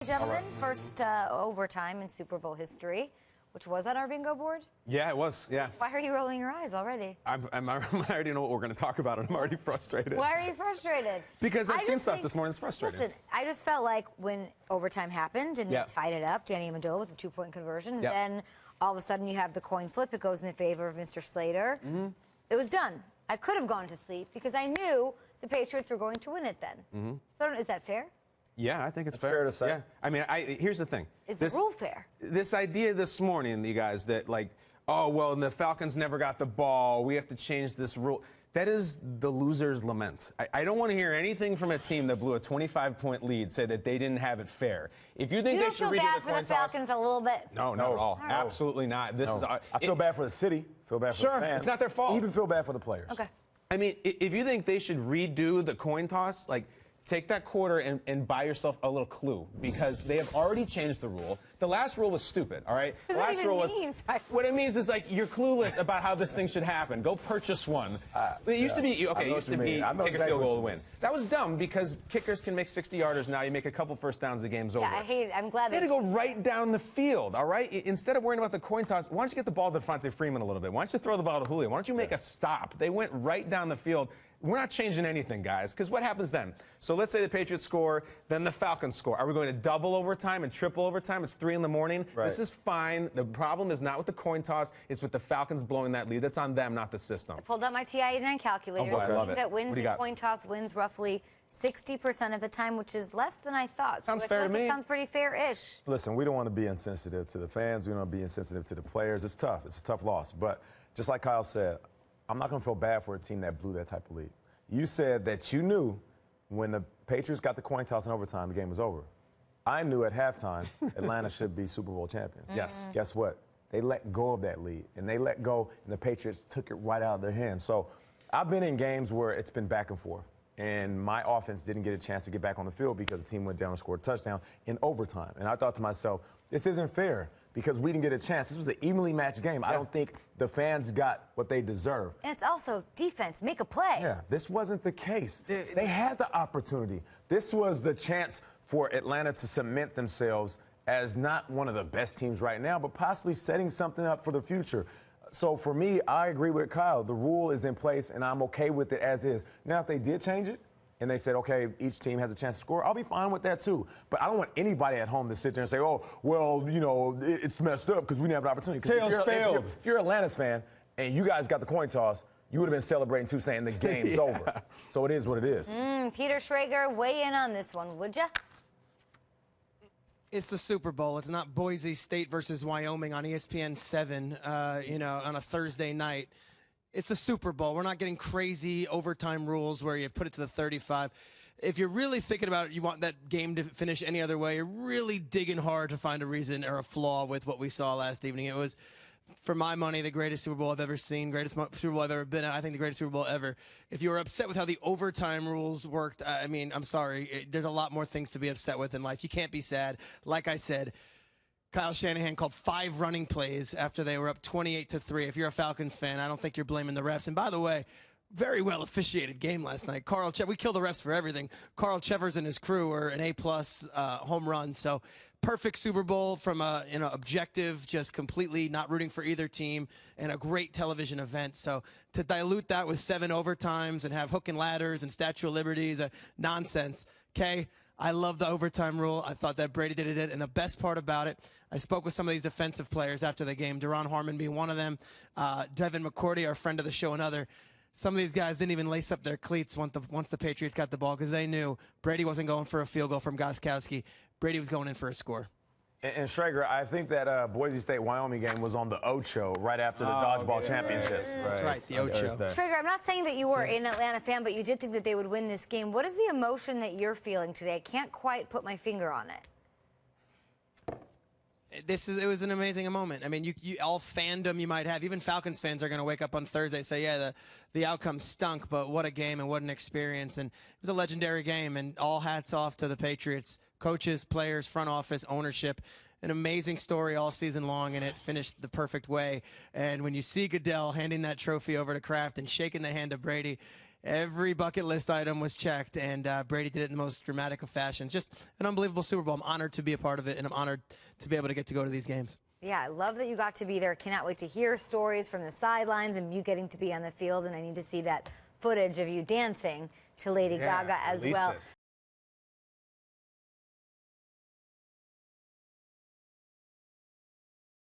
Gentlemen, first overtime in Super Bowl history, which was on our bingo board. Yeah, it was. Yeah. Why are you rolling your eyes already? I already know what we're going to talk about, and I'm already frustrated. Why are you frustrated? Because I've seen stuff this morning that's frustrating. Listen, I just felt like when overtime happened and they tied it up, Danny Amendola with a 2-point conversion, and then all of a sudden you have the coin flip. It goes in the favor of Mr. Slater. It was done. I could have gone to sleep because I knew the Patriots were going to win it then. So is that fair? Yeah, I think it's fair to say. Yeah. I mean, here's the thing. Is the rule fair? This idea this morning, you guys, that like, oh, well, the Falcons never got the ball. We have to change this rule. That is the loser's lament. I don't want to hear anything from a team that blew a 25-point lead say that they didn't have it fair. If you think they should redo the coin toss. You don't feel bad for the Falcons a little bit? No, not at all. Absolutely not. This is. I feel bad for the city. Feel bad for the fans. It's not their fault. I even feel bad for the players. Okay. I mean, if you think they should redo the coin toss, like, take that quarter and buy yourself a little clue, because they have already changed the rule. The last rule was stupid, all right? The last rule was, what it means is, like, you're clueless about how this thing should happen. Go purchase one. It used to be, okay, it used to be kick a field goal to win. That was dumb because kickers can make 60-yarders now. You make a couple first downs, the game's over. Yeah, I'm glad they had to go right down the field, all right? Instead of worrying about the coin toss, why don't you get the ball to Devontae Freeman a little bit? Why don't you throw the ball to Julio? Why don't you make a stop? They went right down the field. We're not changing anything, guys, because what happens then? So let's say the Patriots score, then the Falcons score. Are we going to double overtime and triple overtime? It's 3 in the morning. Right. This is fine. The problem is not with the coin toss. It's with the Falcons blowing that lead. That's on them, not the system. I pulled out my TI-89 calculator. Oh, boy, the team that wins the coin toss wins roughly 60% of the time, which is less than I thought. Sounds fair to me. It sounds pretty fair-ish. Listen, we don't want to be insensitive to the fans. We don't want to be insensitive to the players. It's tough. It's a tough loss. But just like Kyle said, I'm not going to feel bad for a team that blew that type of lead. You said that you knew when the Patriots got the coin toss in overtime, the game was over. I knew at halftime Atlanta should be Super Bowl champions. Yes. Guess what? They let go of that lead, and they let go, and the Patriots took it right out of their hands. So I've been in games where it's been back and forth, and my offense didn't get a chance to get back on the field because the team went down and scored a touchdown in overtime. And I thought to myself, this isn't fair because we didn't get a chance. This was an evenly matched game. I don't think the fans got what they deserve. And it's also defense. Make a play. Yeah, this wasn't the case. They had the opportunity. This was the chance for Atlanta to cement themselves as not one of the best teams right now, but possibly setting something up for the future. So for me, I agree with Kyle. The rule is in place, and I'm okay with it as is. Now, if they did change it, and they said, okay, each team has a chance to score, I'll be fine with that too. But I don't want anybody at home to sit there and say, oh, well, you know, it's messed up because we didn't have an opportunity. Tails failed. If you're an Atlanta's fan and you guys got the coin toss, you would have been celebrating too, saying the game's over. So it is what it is. Peter Schrager, weigh in on this one, would ya? It's the Super Bowl. It's not Boise State versus Wyoming on ESPN 7, you know, on a Thursday night. It's a Super Bowl. We're not getting crazy overtime rules where you put it to the 35. If you're really thinking about it, you want that game to finish any other way, you're really digging hard to find a reason or a flaw with what we saw last evening. It was, for my money, the greatest Super Bowl I've ever seen, greatest Super Bowl I've ever been at. I think the greatest Super Bowl ever. If you were upset with how the overtime rules worked, I mean, I'm sorry. There's a lot more things to be upset with in life. You can't be sad. Like I said, Kyle Shanahan called 5 running plays after they were up 28-3. If you're a Falcons fan, I don't think you're blaming the refs. And by the way, very well officiated game last night. We kill the refs for everything. Carl Chevers and his crew were an A+ home run. So perfect Super Bowl from a objective, just completely not rooting for either team, and a great television event. So to dilute that with 7 overtimes and have hook and ladders and Statue of Liberty is nonsense. Okay. I love the overtime rule. I thought that Brady did it. And the best part about it, I spoke with some of these defensive players after the game, Daron Harmon being one of them, Devin McCourty, our friend of the show, another. Some of these guys didn't even lace up their cleats once the Patriots got the ball because they knew Brady wasn't going for a field goal from Gostkowski. Brady was going in for a score. And Schrager, I think that Boise State-Wyoming game was on the Ocho right after the dodgeball championships. That's right, the Ocho. Schrager, I'm not saying that you were an Atlanta fan, but you did think that they would win this game. What is the emotion that you're feeling today? I can't quite put my finger on it. It was an amazing moment. I mean, you all fandom you might have. Even Falcons fans are going to wake up on Thursday and say, yeah, the outcome stunk, but what a game and what an experience. And it was a legendary game, and all hats off to the Patriots, coaches, players, front office, ownership. An amazing story all season long, and it finished the perfect way. And when you see Goodell handing that trophy over to Kraft and shaking the hand of Brady, every bucket list item was checked, and Brady did it in the most dramatic of fashions. Just an unbelievable Super Bowl. I'm honored to be a part of it, and I'm honored to be able to get to go to these games. Yeah, I love that you got to be there. Cannot wait to hear stories from the sidelines and you getting to be on the field. And I need to see that footage of you dancing to Lady Gaga as well.